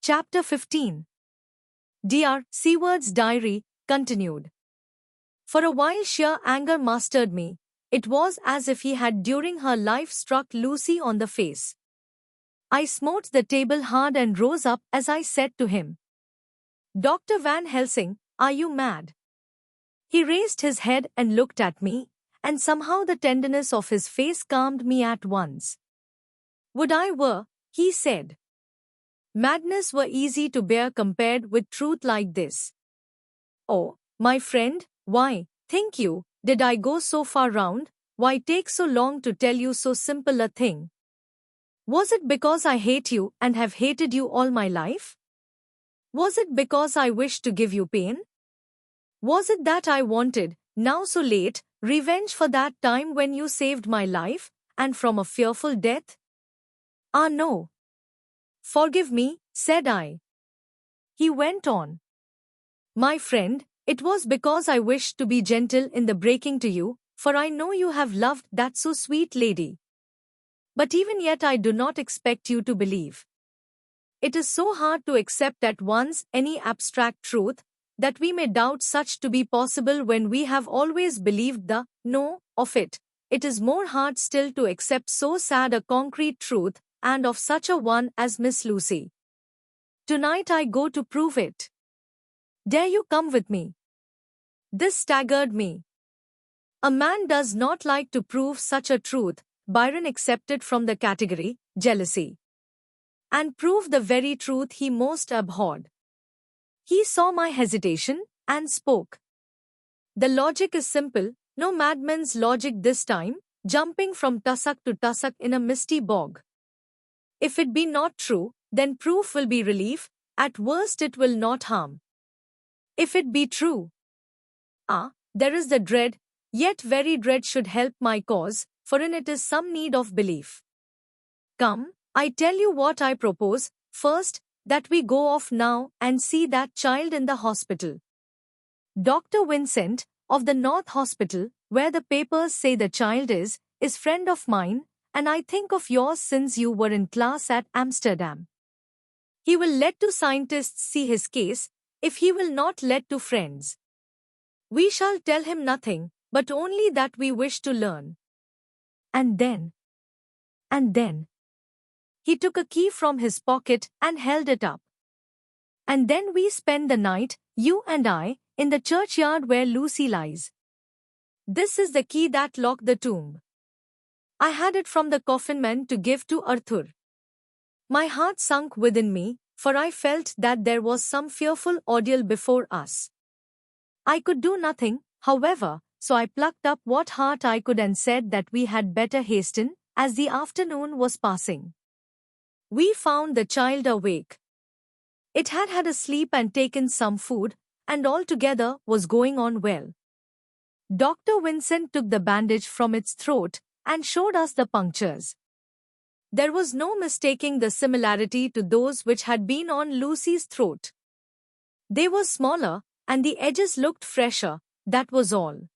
Chapter 15. Dr. Seward's diary continued. For a while sheer anger mastered me. It was as if he had during her life struck Lucy on the face. I smote the table hard and rose up as I said to him, "Dr. Van Helsing, are you mad?" He raised his head and looked at me, and somehow the tenderness of his face calmed me at once. "Would I were," he said. "Madness were easy to bear compared with truth like this." "Oh, my friend, why, think you, did I go so far round? Why take so long to tell you so simple a thing? Was it because I hate you and have hated you all my life? Was it because I wished to give you pain? Was it that I wanted, now so late, revenge for that time when you saved my life, and from a fearful death? Ah, no. Forgive me," said I. He went on. "My friend, it was because I wished to be gentle in the breaking to you, for I know you have loved that so sweet lady. But even yet I do not expect you to believe. It is so hard to accept at once any abstract truth, that we may doubt such to be possible when we have always believed the no of it. It is more hard still to accept so sad a concrete truth, and of such a one as Miss Lucy. Tonight I go to prove it. Dare you come with me?" This staggered me. A man does not like to prove such a truth, Byron accepted from the category, jealousy, and prove the very truth he most abhorred. He saw my hesitation, and spoke. "The logic is simple, no madman's logic this time, jumping from tussock to tussock in a misty bog. If it be not true, then proof will be relief, at worst it will not harm. If it be true, there is the dread, yet very dread should help my cause, for in it is some need of belief. Come, I tell you what I propose, first, that we go off now and see that child in the hospital. Dr. Vincent, of the North Hospital, where the papers say the child is friend of mine, and I think of yours since you were in class at Amsterdam. He will let to scientists see his case, if he will not let to friends. We shall tell him nothing, but only that we wish to learn. And then. He took a key from his pocket and held it up. And then we spend the night, you and I, in the churchyard where Lucy lies. This is the key that locked the tomb. I had it from the coffinman to give to Arthur. My heart sunk within me, for I felt that there was some fearful ordeal before us. I could do nothing, however, so I plucked up what heart I could and said that we had better hasten, as the afternoon was passing. We found the child awake. It had had a sleep and taken some food, and altogether was going on well. Dr. Vincent took the bandage from its throat, and showed us the punctures. There was no mistaking the similarity to those which had been on Lucy's throat. They were smaller, and the edges looked fresher, that was all.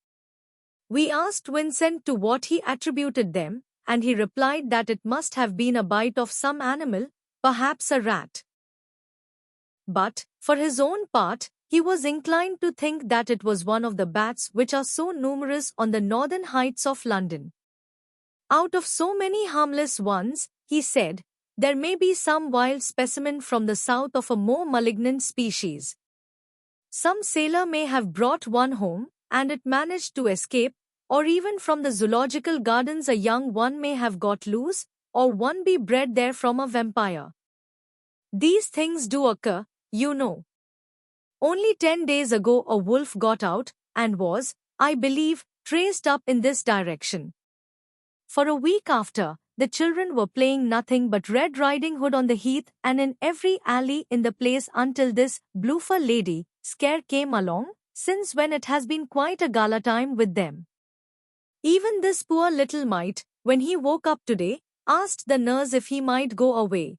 We asked Vincent to what he attributed them, and he replied that it must have been a bite of some animal, perhaps a rat. But, for his own part, he was inclined to think that it was one of the bats which are so numerous on the northern heights of London. Out of so many harmless ones, he said, there may be some wild specimen from the south of a more malignant species. Some sailor may have brought one home, and it managed to escape, or even from the zoological gardens a young one may have got loose, or one be bred there from a vampire. These things do occur, you know. Only 10 days ago a wolf got out, and was, I believe, traced up in this direction. For a week after, the children were playing nothing but Red Riding Hood on the heath and in every alley in the place until this Bloofer lady scare came along, since when it has been quite a gala time with them. Even this poor little mite, when he woke up today, asked the nurse if he might go away.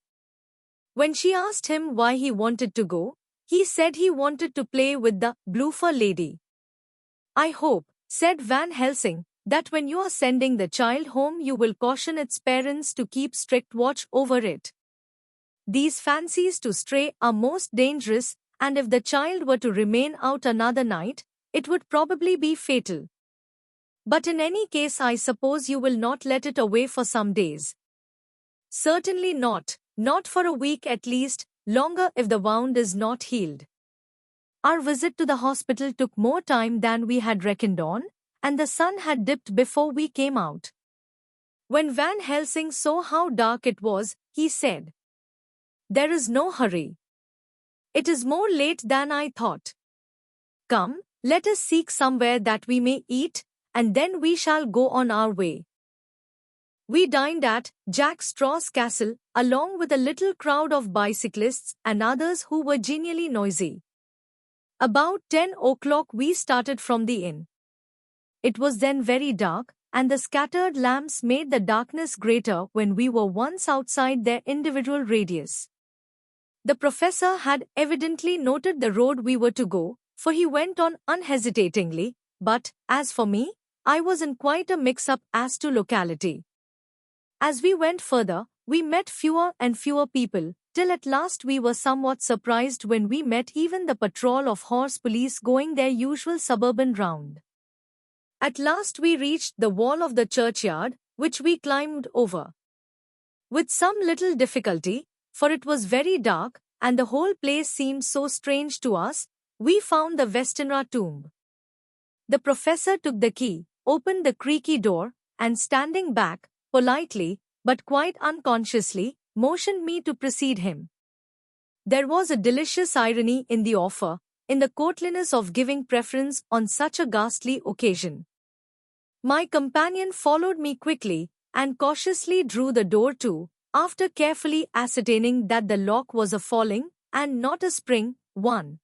When she asked him why he wanted to go, he said he wanted to play with the Bloofer lady. I hope, said Van Helsing, that when you are sending the child home you will caution its parents to keep strict watch over it. these fancies to stray are most dangerous, and if the child were to remain out another night, it would probably be fatal. But in any case, I suppose you will not let it away for some days. Certainly not, not for a week at least, longer if the wound is not healed. Our visit to the hospital took more time than we had reckoned on, and the sun had dipped before we came out. When Van Helsing saw how dark it was, he said, "There is no hurry. It is more late than I thought. Come, let us seek somewhere that we may eat, and then we shall go on our way." We dined at Jack Straw's Castle, along with a little crowd of bicyclists and others who were genially noisy. About 10 o'clock we started from the inn. It was then very dark, and the scattered lamps made the darkness greater when we were once outside their individual radius. The professor had evidently noted the road we were to go, for he went on unhesitatingly, but, as for me, I was in quite a mix-up as to locality. As we went further, we met fewer and fewer people, till at last we were somewhat surprised when we met even the patrol of horse police going their usual suburban round. At last we reached the wall of the churchyard, which we climbed over. With some little difficulty, for it was very dark, and the whole place seemed so strange to us, we found the Westenra tomb. The professor took the key, opened the creaky door, and standing back, politely, but quite unconsciously, motioned me to precede him. There was a delicious irony in the offer, in the courtliness of giving preference on such a ghastly occasion. My companion followed me quickly, and cautiously drew the door to, after carefully ascertaining that the lock was a falling, and not a spring, one.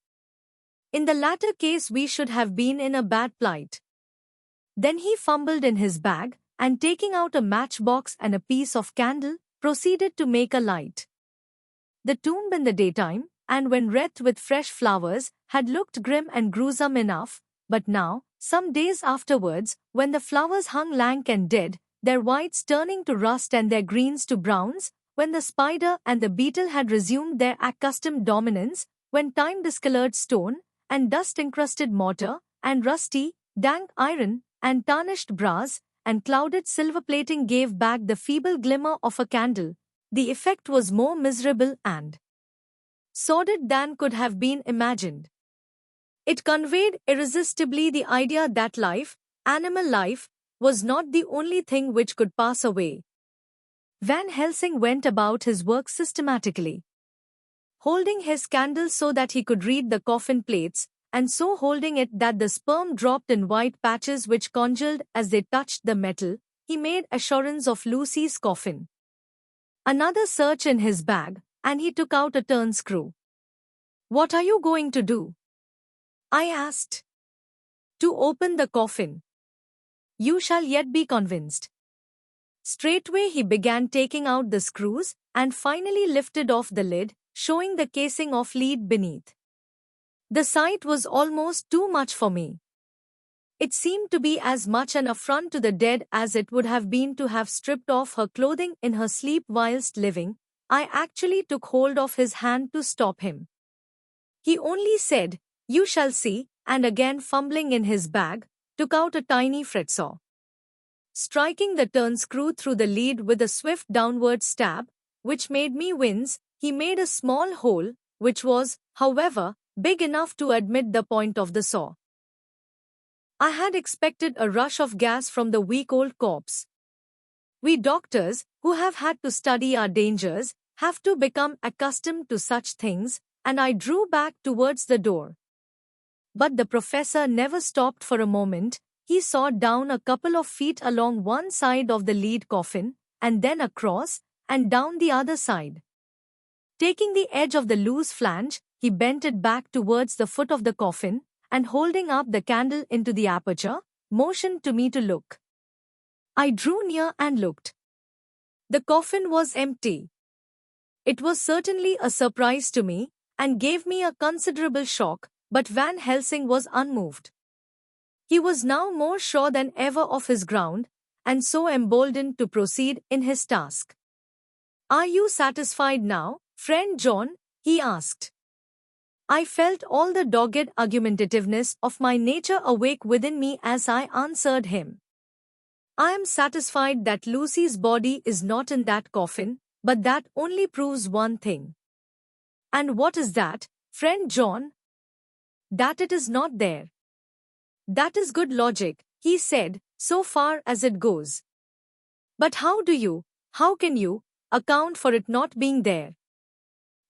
In the latter case we should have been in a bad plight. Then he fumbled in his bag, and taking out a matchbox and a piece of candle, proceeded to make a light. The tomb in the daytime, and when wreathed with fresh flowers, had looked grim and gruesome enough, but now, some days afterwards, when the flowers hung lank and dead, their whites turning to rust and their greens to browns, when the spider and the beetle had resumed their accustomed dominance, when time discolored stone, and dust-encrusted mortar, and rusty, dank iron, and tarnished brass, and clouded silver plating gave back the feeble glimmer of a candle, the effect was more miserable and sordid than could have been imagined. It conveyed irresistibly the idea that life, animal life, was not the only thing which could pass away. Van Helsing went about his work systematically, holding his candle so that he could read the coffin plates, and so holding it that the sperm dropped in white patches which congealed as they touched the metal. He made assurance of Lucy's coffin. Another search in his bag, and he took out a turnscrew. "What are you going to do?" I asked. "To open the coffin. You shall yet be convinced." Straightway he began taking out the screws, and finally lifted off the lid, showing the casing of lead beneath. The sight was almost too much for me. It seemed to be as much an affront to the dead as it would have been to have stripped off her clothing in her sleep whilst living. I actually took hold of his hand to stop him. He only said, "You shall see," and again fumbling in his bag, took out a tiny fretsaw. Striking the turnscrew through the lead with a swift downward stab, which made me wince, he made a small hole, which was, however, big enough to admit the point of the saw. I had expected a rush of gas from the weak old corpse. We doctors, who have had to study our dangers, have to become accustomed to such things, and I drew back towards the door. But the professor never stopped for a moment. He saw down a couple of feet along one side of the lead coffin, and then across, and down the other side. Taking the edge of the loose flange, he bent it back towards the foot of the coffin, and holding up the candle into the aperture, motioned to me to look. I drew near and looked. The coffin was empty. It was certainly a surprise to me, and gave me a considerable shock, but Van Helsing was unmoved. He was now more sure than ever of his ground, and so emboldened to proceed in his task. "Are you satisfied now?" "Friend John?" he asked. I felt all the dogged argumentativeness of my nature awake within me as I answered him. "I am satisfied that Lucy's body is not in that coffin, but that only proves one thing." "And what is that, friend John?" "That it is not there." "That is good logic," he said, "so far as it goes. But how can you, account for it not being there?"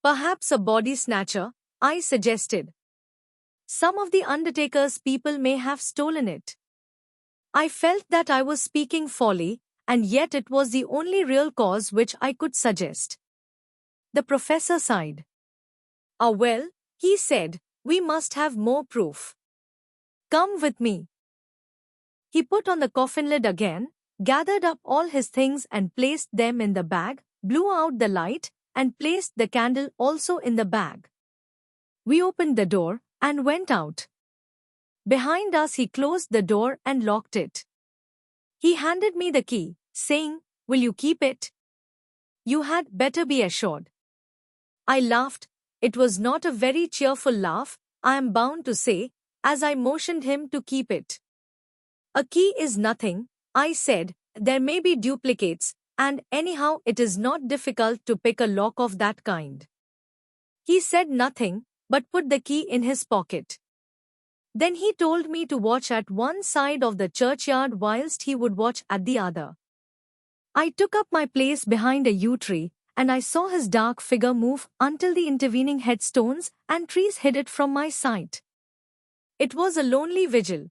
"Perhaps a body snatcher," I suggested. "Some of the undertaker's people may have stolen it." I felt that I was speaking folly, and yet it was the only real cause which I could suggest. The professor sighed. "Ah well," he said, "we must have more proof. Come with me." He put on the coffin lid again, gathered up all his things and placed them in the bag, blew out the light, and placed the candle also in the bag. We opened the door and went out. Behind us he closed the door and locked it. He handed me the key, saying, "Will you keep it?" "You had better be assured." I laughed. It was not a very cheerful laugh, I am bound to say, as I motioned him to keep it. "A key is nothing," I said, "there may be duplicates, and anyhow it is not difficult to pick a lock of that kind." He said nothing, but put the key in his pocket. Then he told me to watch at one side of the churchyard whilst he would watch at the other. I took up my place behind a yew tree, and I saw his dark figure move until the intervening headstones and trees hid it from my sight. It was a lonely vigil.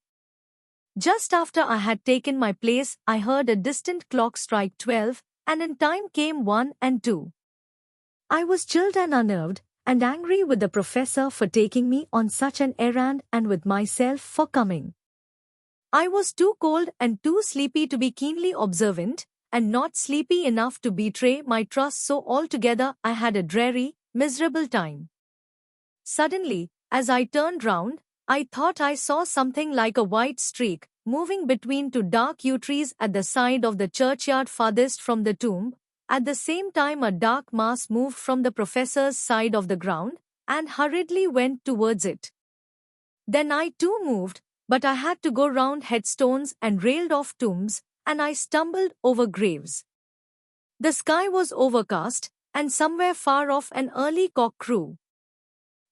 Just after I had taken my place, I heard a distant clock strike 12, and in time came 1 and 2. I was chilled and unnerved, and angry with the professor for taking me on such an errand and with myself for coming. I was too cold and too sleepy to be keenly observant, and not sleepy enough to betray my trust, so altogether I had a dreary, miserable time. Suddenly, as I turned round, I thought I saw something like a white streak, moving between two dark yew trees at the side of the churchyard farthest from the tomb. At the same time a dark mass moved from the professor's side of the ground, and hurriedly went towards it. Then I too moved, but I had to go round headstones and railed off tombs, and I stumbled over graves. The sky was overcast, and somewhere far off an early cock crew.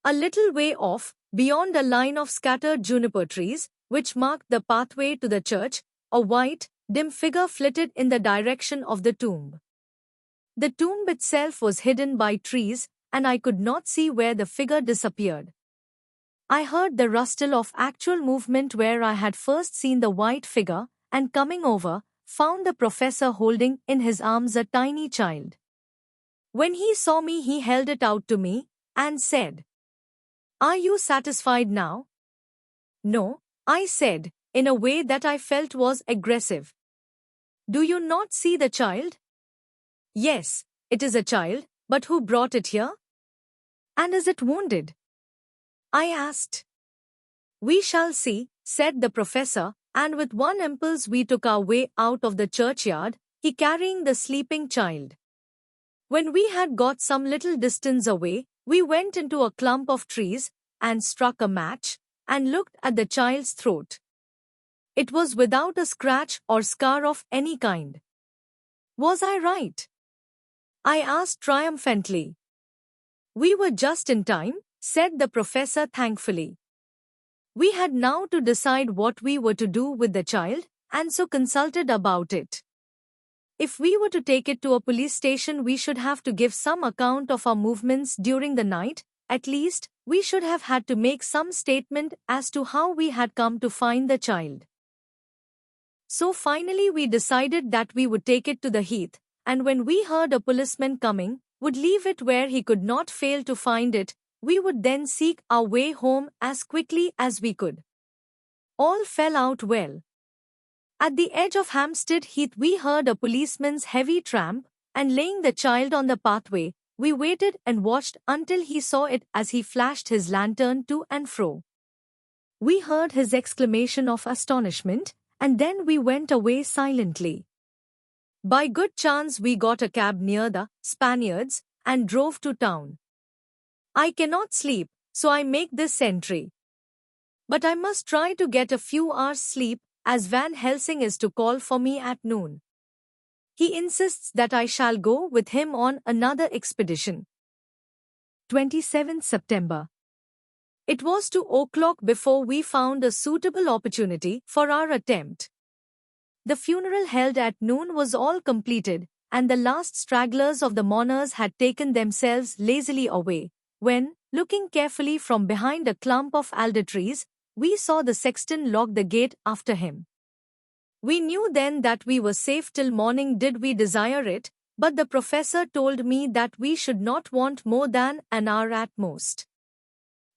A little way off, beyond a line of scattered juniper trees, which marked the pathway to the church, a white, dim figure flitted in the direction of the tomb. The tomb itself was hidden by trees, and I could not see where the figure disappeared. I heard the rustle of actual movement where I had first seen the white figure, and coming over, found the professor holding in his arms a tiny child. When he saw me, he held it out to me, and said, "Are you satisfied now?" "No," I said, in a way that I felt was aggressive. "Do you not see the child?" "Yes, it is a child, but who brought it here?" "And is it wounded?" I asked. "We shall see," said the professor, and with one impulse we took our way out of the churchyard, he carrying the sleeping child. When we had got some little distance away, we went into a clump of trees, and struck a match, and looked at the child's throat. It was without a scratch or scar of any kind. Was I right? I asked triumphantly. "We were just in time," said the professor thankfully. We had now to decide what we were to do with the child, and so consulted about it. If we were to take it to a police station, we should have to give some account of our movements during the night. At least, we should have had to make some statement as to how we had come to find the child. So finally we decided that we would take it to the heath, and when we heard a policeman coming, would leave it where he could not fail to find it. We would then seek our way home as quickly as we could. All fell out well. At the edge of Hampstead Heath we heard a policeman's heavy tramp, and laying the child on the pathway, we waited and watched until he saw it as he flashed his lantern to and fro. We heard his exclamation of astonishment, and then we went away silently. By good chance we got a cab near the Spaniards, and drove to town. I cannot sleep, so I make this entry. But I must try to get a few hours sleep, as Van Helsing is to call for me at noon. He insists that I shall go with him on another expedition. 27th September. It was 2 o'clock before we found a suitable opportunity for our attempt. The funeral held at noon was all completed, and the last stragglers of the mourners had taken themselves lazily away, when, looking carefully from behind a clump of alder trees, we saw the sexton lock the gate after him. We knew then that we were safe till morning did we desire it, but the professor told me that we should not want more than an hour at most.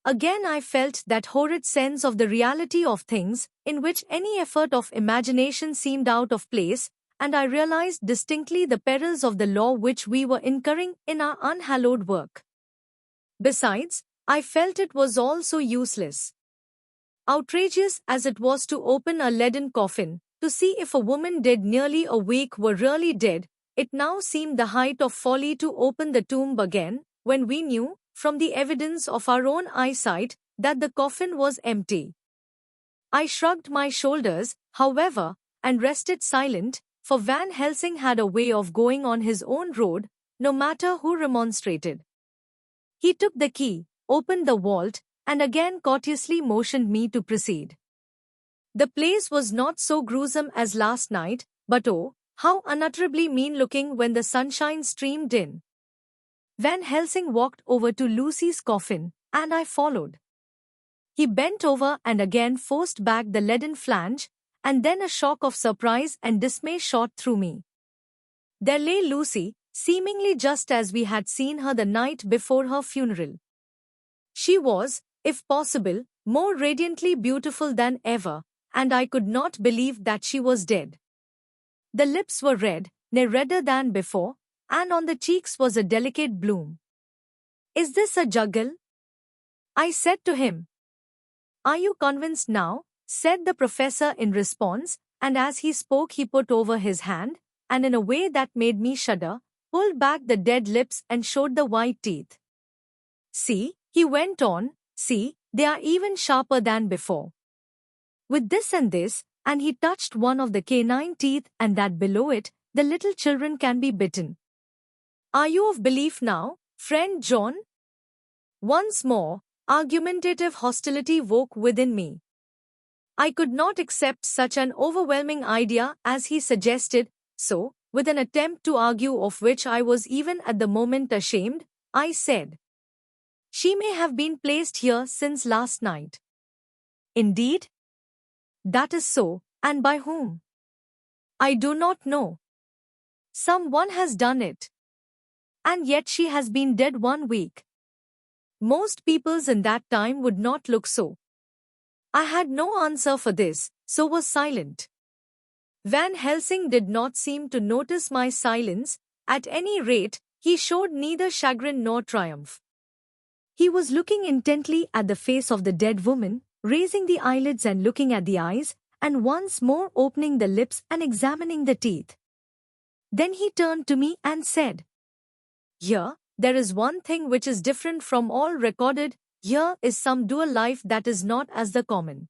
Again I felt that horrid sense of the reality of things, in which any effort of imagination seemed out of place, and I realized distinctly the perils of the law which we were incurring in our unhallowed work. Besides, I felt it was all so useless. Outrageous as it was to open a leaden coffin, to see if a woman dead nearly a week were really dead, it now seemed the height of folly to open the tomb again, when we knew, from the evidence of our own eyesight, that the coffin was empty. I shrugged my shoulders, however, and rested silent, for Van Helsing had a way of going on his own road, no matter who remonstrated. He took the key, opened the vault, and again courteously motioned me to proceed. The place was not so gruesome as last night, but oh, how unutterably mean-looking when the sunshine streamed in. Van Helsing walked over to Lucy's coffin, and I followed. He bent over and again forced back the leaden flange, and then a shock of surprise and dismay shot through me. There lay Lucy, seemingly just as we had seen her the night before her funeral. She was, if possible, more radiantly beautiful than ever, and I could not believe that she was dead. The lips were red, nay redder than before, and on the cheeks was a delicate bloom. "Is this a juggle?" I said to him. "Are you convinced now?" said the professor in response, and as he spoke he put over his hand, and in a way that made me shudder, pulled back the dead lips and showed the white teeth. "See," he went on, "see, they are even sharper than before. With this and this," and he touched one of the canine teeth and that below it, "the little children can be bitten. Are you of belief now, friend John?" Once more, argumentative hostility woke within me. I could not accept such an overwhelming idea as he suggested, so, with an attempt to argue of which I was even at the moment ashamed, I said, "She may have been placed here since last night." "Indeed?" "That is so, and by whom?" "I do not know. Someone has done it. And yet she has been dead 1 week. Most peoples in that time would not look so." I had no answer for this, so was silent. Van Helsing did not seem to notice my silence. At any rate, he showed neither chagrin nor triumph. He was looking intently at the face of the dead woman, raising the eyelids and looking at the eyes, and once more opening the lips and examining the teeth. Then he turned to me and said, "Here, there is one thing which is different from all recorded. Here is some dual life that is not as the common.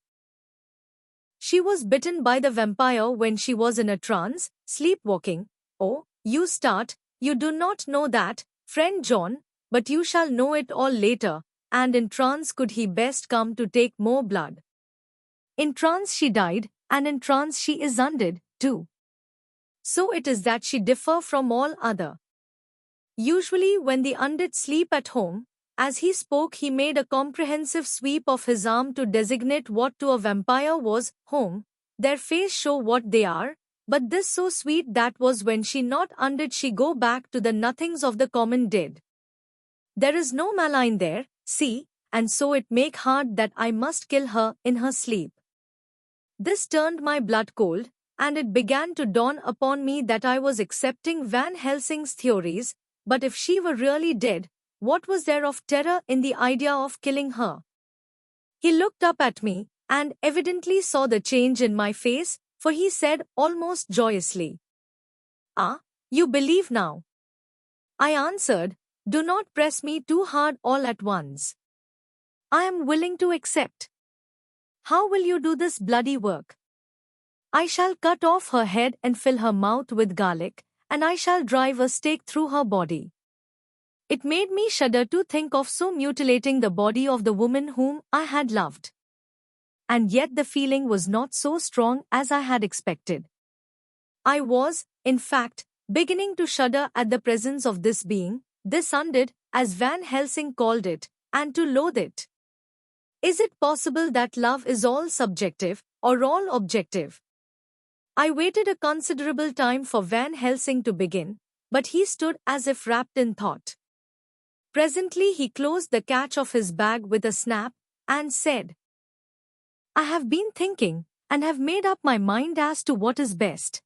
She was bitten by the vampire when she was in a trance, sleepwalking. Oh, you start, you do not know that, friend John, but you shall know it all later, and in trance could he best come to take more blood. In trance she died, and in trance she is undead, too. So it is that she differ from all other. Usually when the undead sleep at home," as he spoke he made a comprehensive sweep of his arm to designate what to a vampire was home, "their face show what they are, but this so sweet that was when she not undead she go back to the nothings of the common dead. There is no malign there, see, and so it make hard that I must kill her in her sleep." This turned my blood cold, and it began to dawn upon me that I was accepting Van Helsing's theories, but if she were really dead, what was there of terror in the idea of killing her? He looked up at me, and evidently saw the change in my face, for he said almost joyously, "Ah, you believe now." I answered, Do not press me too hard all at once. I am willing to accept. How will you do this bloody work? I shall cut off her head and fill her mouth with garlic, and I shall drive a stake through her body. It made me shudder to think of so mutilating the body of the woman whom I had loved. And yet the feeling was not so strong as I had expected. I was, in fact, beginning to shudder at the presence of this being, this undead, as Van Helsing called it, and to loathe it. Is it possible that love is all subjective, or all objective? I waited a considerable time for Van Helsing to begin, but he stood as if wrapped in thought. Presently he closed the catch of his bag with a snap, and said, I have been thinking, and have made up my mind as to what is best.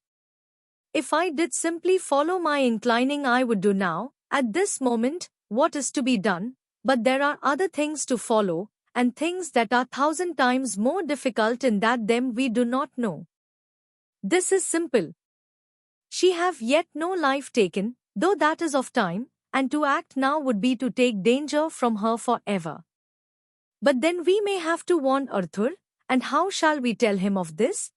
If I did simply follow my inclining, I would do now, at this moment, what is to be done, but there are other things to follow, and things that are 1,000 times more difficult in that them we do not know. This is simple. She have yet no life taken, though that is of time, and to act now would be to take danger from her forever. But then we may have to warn Arthur, and how shall we tell him of this?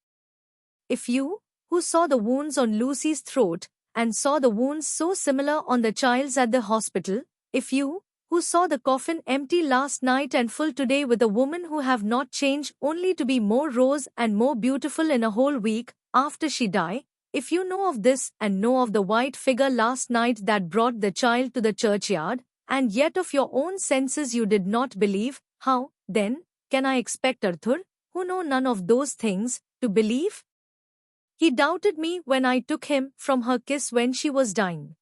If you, who saw the wounds on Lucy's throat, and saw the wounds so similar on the child's at the hospital, if you, who saw the coffin empty last night and full today with a woman who have not changed only to be more rose and more beautiful in a whole week after she died, if you know of this and know of the white figure last night that brought the child to the churchyard, and yet of your own senses you did not believe, how, then, can I expect Arthur, who know none of those things, to believe? He doubted me when I took him from her kiss when she was dying.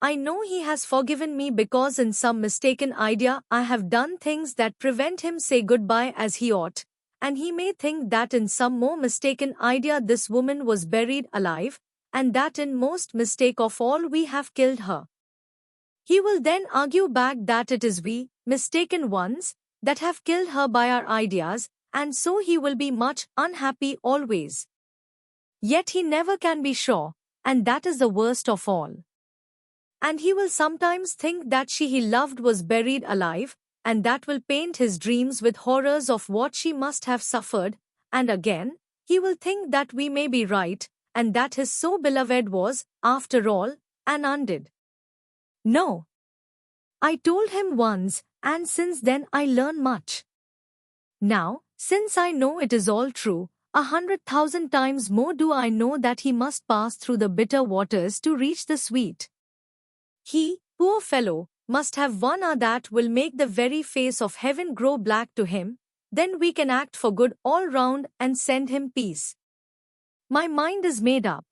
I know he has forgiven me because in some mistaken idea I have done things that prevent him say goodbye as he ought, and he may think that in some more mistaken idea this woman was buried alive, and that in most mistake of all we have killed her. He will then argue back that it is we, mistaken ones, that have killed her by our ideas, and so he will be much unhappy always. Yet he never can be sure, and that is the worst of all. And he will sometimes think that she he loved was buried alive, and that will paint his dreams with horrors of what she must have suffered, and again, he will think that we may be right, and that his so beloved was, after all, an undead. No. I told him once, and since then I learn much. Now, since I know it is all true, 100,000 times more do I know that he must pass through the bitter waters to reach the sweet. He, poor fellow, must have one hour that will make the very face of heaven grow black to him, then we can act for good all round and send him peace. My mind is made up.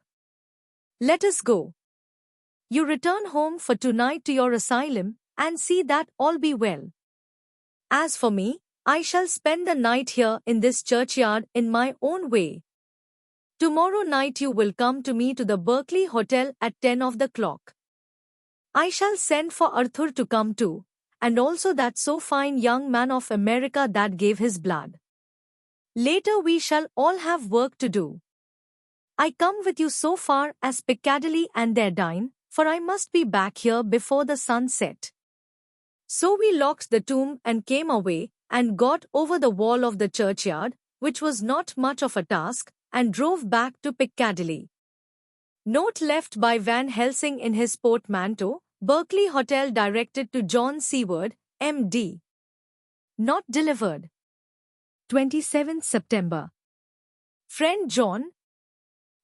Let us go. You return home for tonight to your asylum, and see that all be well. As for me, I shall spend the night here in this churchyard in my own way. Tomorrow night you will come to me to the Berkeley Hotel at 10 of the clock. I shall send for Arthur to come too, and also that so fine young man of America that gave his blood. Later we shall all have work to do. I come with you so far as Piccadilly and there dine, for I must be back here before the sun set. So we locked the tomb and came away, and got over the wall of the churchyard, which was not much of a task, and drove back to Piccadilly. Note left by Van Helsing in his portmanteau, Berkeley Hotel directed to John Seward, M.D. Not delivered. 27th September. Friend John,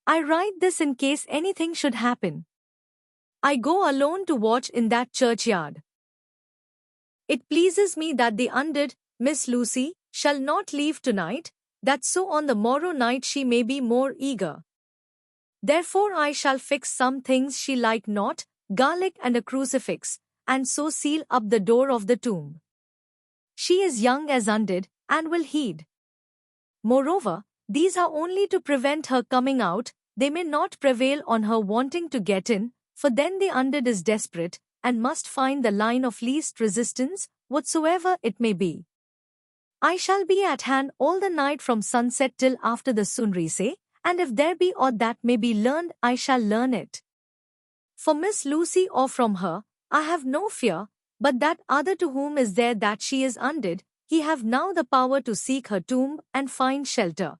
I write this in case anything should happen. I go alone to watch in that churchyard. It pleases me that the undead, Miss Lucy, shall not leave tonight, that so on the morrow night she may be more eager. Therefore I shall fix some things she like not, garlic and a crucifix, and so seal up the door of the tomb. She is young as undead, and will heed. Moreover, these are only to prevent her coming out, they may not prevail on her wanting to get in, for then the undead is desperate, and must find the line of least resistance, whatsoever it may be. I shall be at hand all the night from sunset till after the sunrise, and if there be aught that may be learned, I shall learn it. For Miss Lucy or from her, I have no fear, but that other to whom is there that she is undid, he have now the power to seek her tomb and find shelter.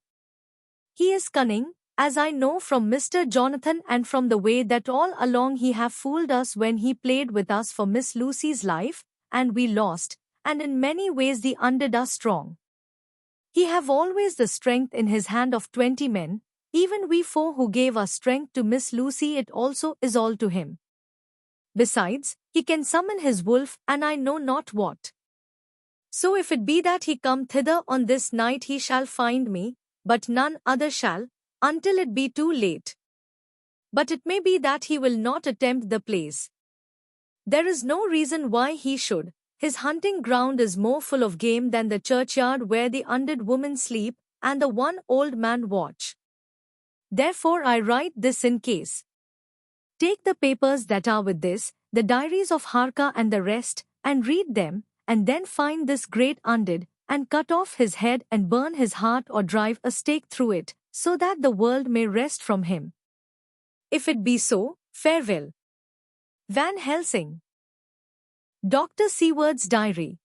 He is cunning, as I know from Mr. Jonathan and from the way that all along he have fooled us when he played with us for Miss Lucy's life, and we lost, and in many ways the undid us strong. He have always the strength in his hand of 20 men, even we four who gave us strength to Miss Lucy it also is all to him. Besides, he can summon his wolf and I know not what. So if it be that he come thither on this night he shall find me, but none other shall, until it be too late. But it may be that he will not attempt the place. There is no reason why he should. His hunting ground is more full of game than the churchyard where the undid women sleep, and the one old man watch. Therefore I write this in case. Take the papers that are with this, the diaries of Harka and the rest, and read them, and then find this great undid, and cut off his head and burn his heart or drive a stake through it, so that the world may rest from him. If it be so, farewell. Van Helsing. Dr. Seward's Diary.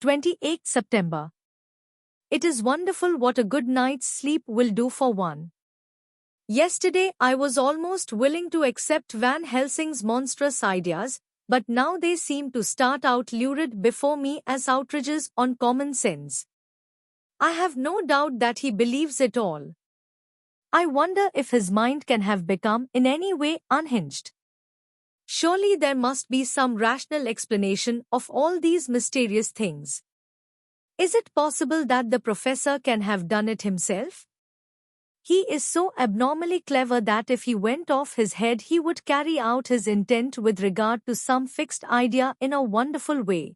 28 September. It is wonderful what a good night's sleep will do for one. Yesterday I was almost willing to accept Van Helsing's monstrous ideas, but now they seem to start out lurid before me as outrages on common sense. I have no doubt that he believes it all. I wonder if his mind can have become in any way unhinged. Surely there must be some rational explanation of all these mysterious things. Is it possible that the professor can have done it himself? He is so abnormally clever that if he went off his head he would carry out his intent with regard to some fixed idea in a wonderful way.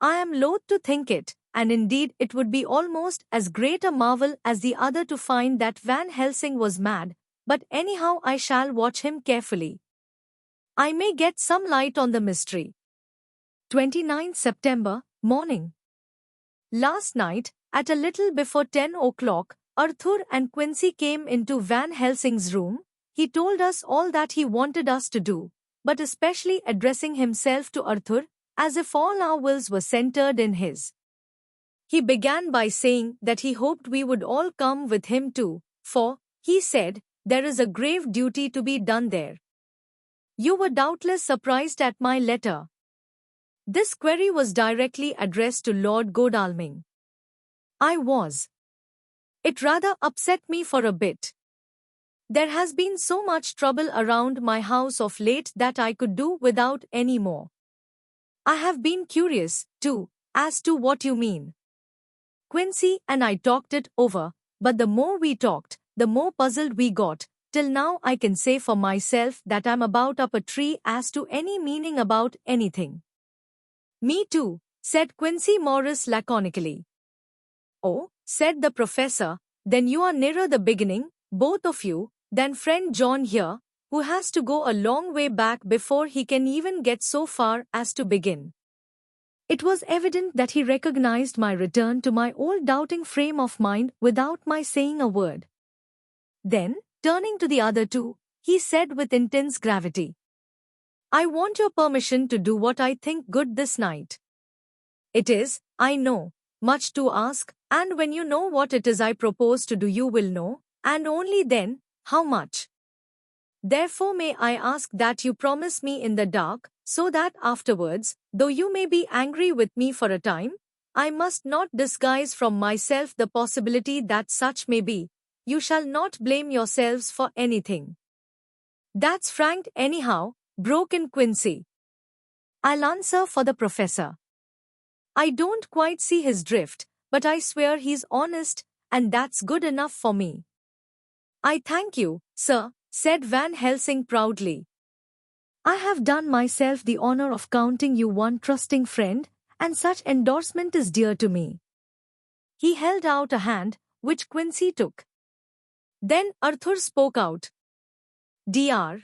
I am loath to think it, and indeed it would be almost as great a marvel as the other to find that Van Helsing was mad, but anyhow I shall watch him carefully. I may get some light on the mystery. 29 September, morning. Last night, at a little before 10 o'clock, Arthur and Quincy came into Van Helsing's room. He told us all that he wanted us to do, but especially addressing himself to Arthur, as if all our wills were centered in his. He began by saying that he hoped we would all come with him too, for, he said, there is a grave duty to be done there. You were doubtless surprised at my letter. This query was directly addressed to Lord Godalming. I was. It rather upset me for a bit. There has been so much trouble around my house of late that I could do without any more. I have been curious, too, as to what you mean. Quincy and I talked it over, but the more we talked, the more puzzled we got. Till now I can say for myself that I'm about up a tree as to any meaning about anything. Me too, said Quincy Morris laconically. Oh, said the professor, then you are nearer the beginning, both of you, than friend John here, who has to go a long way back before he can even get so far as to begin. It was evident that he recognized my return to my old doubting frame of mind without my saying a word. Then, turning to the other two, he said with intense gravity, I want your permission to do what I think good this night. It is, I know, much to ask, and when you know what it is I propose to do you will know, and only then, how much. Therefore may I ask that you promise me in the dark, so that afterwards, though you may be angry with me for a time, I must not disguise from myself the possibility that such may be. You shall not blame yourselves for anything. That's frank anyhow, broke in Quincy. I'll answer for the professor. I don't quite see his drift, but I swear he's honest, and that's good enough for me. I thank you, sir, said Van Helsing proudly. I have done myself the honor of counting you one trusting friend, and such endorsement is dear to me. He held out a hand, which Quincy took. Then Arthur spoke out. Dr.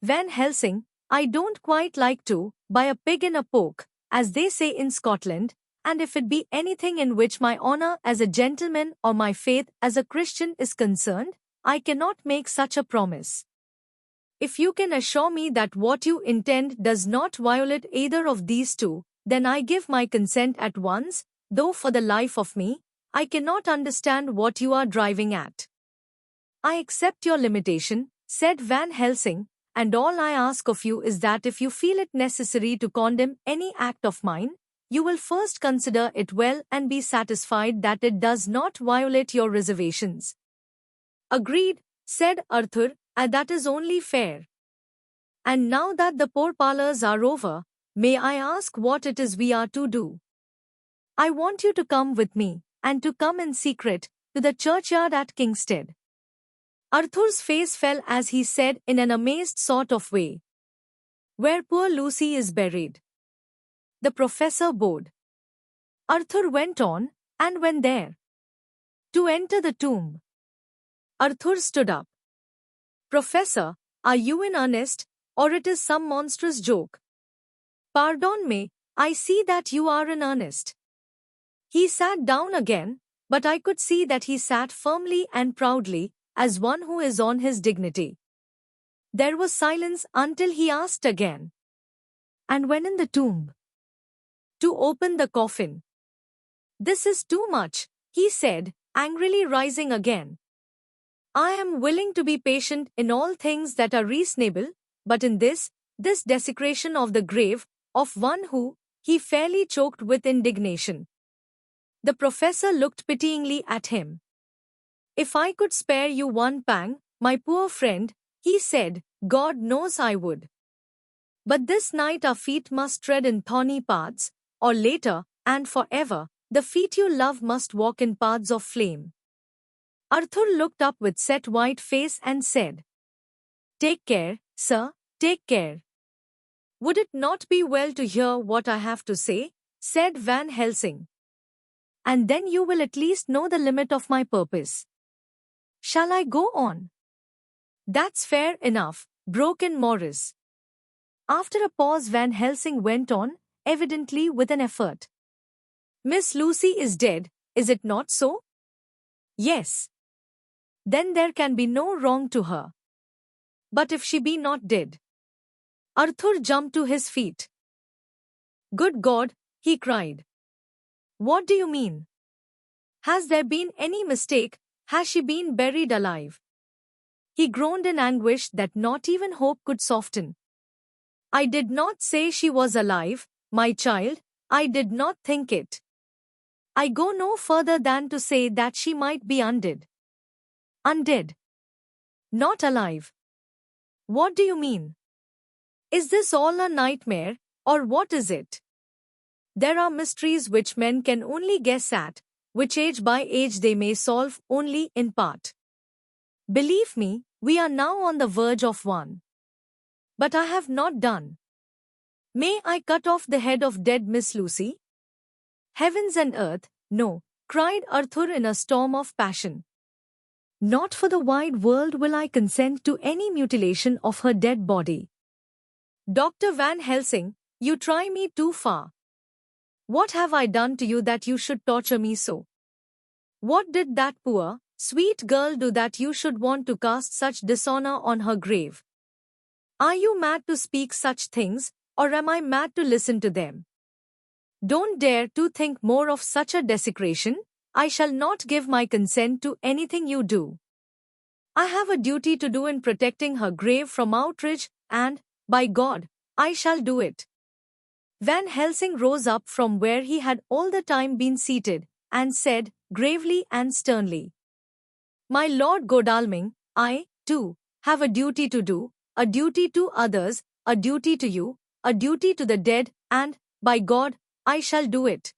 Van Helsing, I don't quite like to buy a pig in a poke, as they say in Scotland, and if it be anything in which my honor as a gentleman or my faith as a Christian is concerned, I cannot make such a promise. If you can assure me that what you intend does not violate either of these two, then I give my consent at once, though for the life of me, I cannot understand what you are driving at. I accept your limitation, said Van Helsing, and all I ask of you is that if you feel it necessary to condemn any act of mine, you will first consider it well and be satisfied that it does not violate your reservations. Agreed, said Arthur, and that is only fair. And now that the pourparlers are over, may I ask what it is we are to do? I want you to come with me, and to come in secret, to the churchyard at Kingstead. Arthur's face fell as he said in an amazed sort of way, "Where poor Lucy is buried." The professor bowed. Arthur went on, "And when there?" "To enter the tomb." Arthur stood up. "Professor, are you in earnest, or it is some monstrous joke?" "Pardon me, I see that you are in earnest." He sat down again, but I could see that he sat firmly and proudly, as one who is on his dignity. There was silence until he asked again, "And when in the tomb?" "To open the coffin." "This is too much," he said, angrily rising again. "I am willing to be patient in all things that are reasonable, but in this desecration of the grave, of one who," he fairly choked with indignation. The professor looked pityingly at him. "If I could spare you one pang, my poor friend," he said, "God knows I would. But this night our feet must tread in thorny paths, or later, and forever, the feet you love must walk in paths of flame." Arthur looked up with set white face and said, "Take care, sir, take care." "Would it not be well to hear what I have to say?" said Van Helsing. "And then you will at least know the limit of my purpose." "Shall I go on?" "That's fair enough," broke in Morris. After a pause Van Helsing went on, evidently with an effort. "Miss Lucy is dead, is it not so?" "Yes." "Then there can be no wrong to her." "But if she be not dead?" Arthur jumped to his feet. "Good God," he cried. "What do you mean? Has there been any mistake? Has she been buried alive?" He groaned in anguish that not even hope could soften. "I did not say she was alive, my child, I did not think it. I go no further than to say that she might be undead." "Undead? Not alive? What do you mean? Is this all a nightmare, or what is it?" "There are mysteries which men can only guess at, which age by age they may solve only in part. Believe me, we are now on the verge of one. But I have not done. May I cut off the head of dead Miss Lucy?" "Heavens and earth, no," cried Arthur in a storm of passion. "Not for the wide world will I consent to any mutilation of her dead body. Dr. Van Helsing, you try me too far. What have I done to you that you should torture me so? What did that poor, sweet girl do that you should want to cast such dishonor on her grave? Are you mad to speak such things, or am I mad to listen to them? Don't dare to think more of such a desecration. I shall not give my consent to anything you do. I have a duty to do in protecting her grave from outrage, and, by God, I shall do it." Van Helsing rose up from where he had all the time been seated, and said, gravely and sternly, "My Lord Godalming, I, too, have a duty to do, a duty to others, a duty to you, a duty to the dead, and, by God, I shall do it.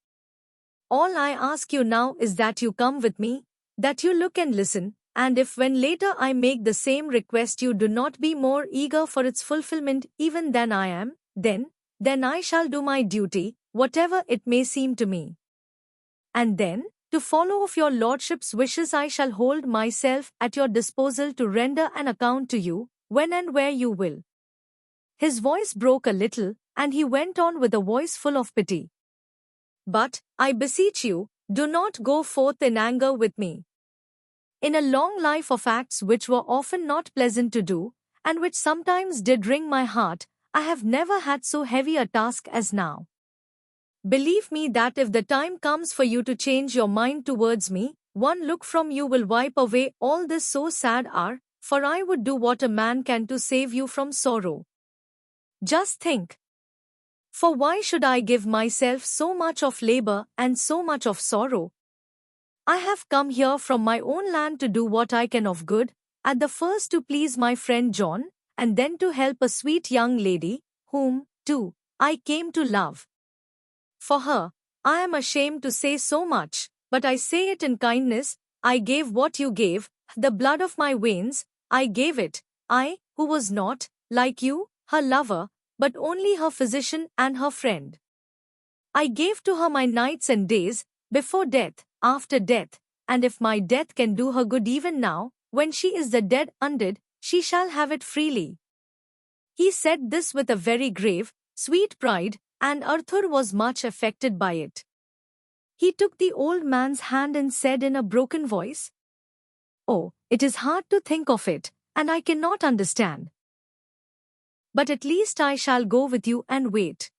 All I ask you now is that you come with me, that you look and listen, and if when later I make the same request you do not be more eager for its fulfillment even than I am, then I shall do my duty, whatever it may seem to me. And then, to follow of your lordship's wishes I shall hold myself at your disposal to render an account to you, when and where you will." His voice broke a little, and he went on with a voice full of pity. "But, I beseech you, do not go forth in anger with me. In a long life of acts which were often not pleasant to do, and which sometimes did wring my heart, I have never had so heavy a task as now. Believe me that if the time comes for you to change your mind towards me, one look from you will wipe away all this so sad hour, for I would do what a man can to save you from sorrow. Just think. For why should I give myself so much of labor and so much of sorrow? I have come here from my own land to do what I can of good, at the first to please my friend John, and then to help a sweet young lady, whom, too, I came to love. For her, I am ashamed to say so much, but I say it in kindness. I gave what you gave, the blood of my veins, I gave it, I, who was not, like you, her lover, but only her physician and her friend. I gave to her my nights and days, before death, after death, and if my death can do her good even now, when she is the dead undid, she shall have it freely. He said this with a very grave, sweet pride, and Arthur was much affected by it. He took the old man's hand and said in a broken voice, "Oh, it is hard to think of it, and I cannot understand. But at least I shall go with you and wait.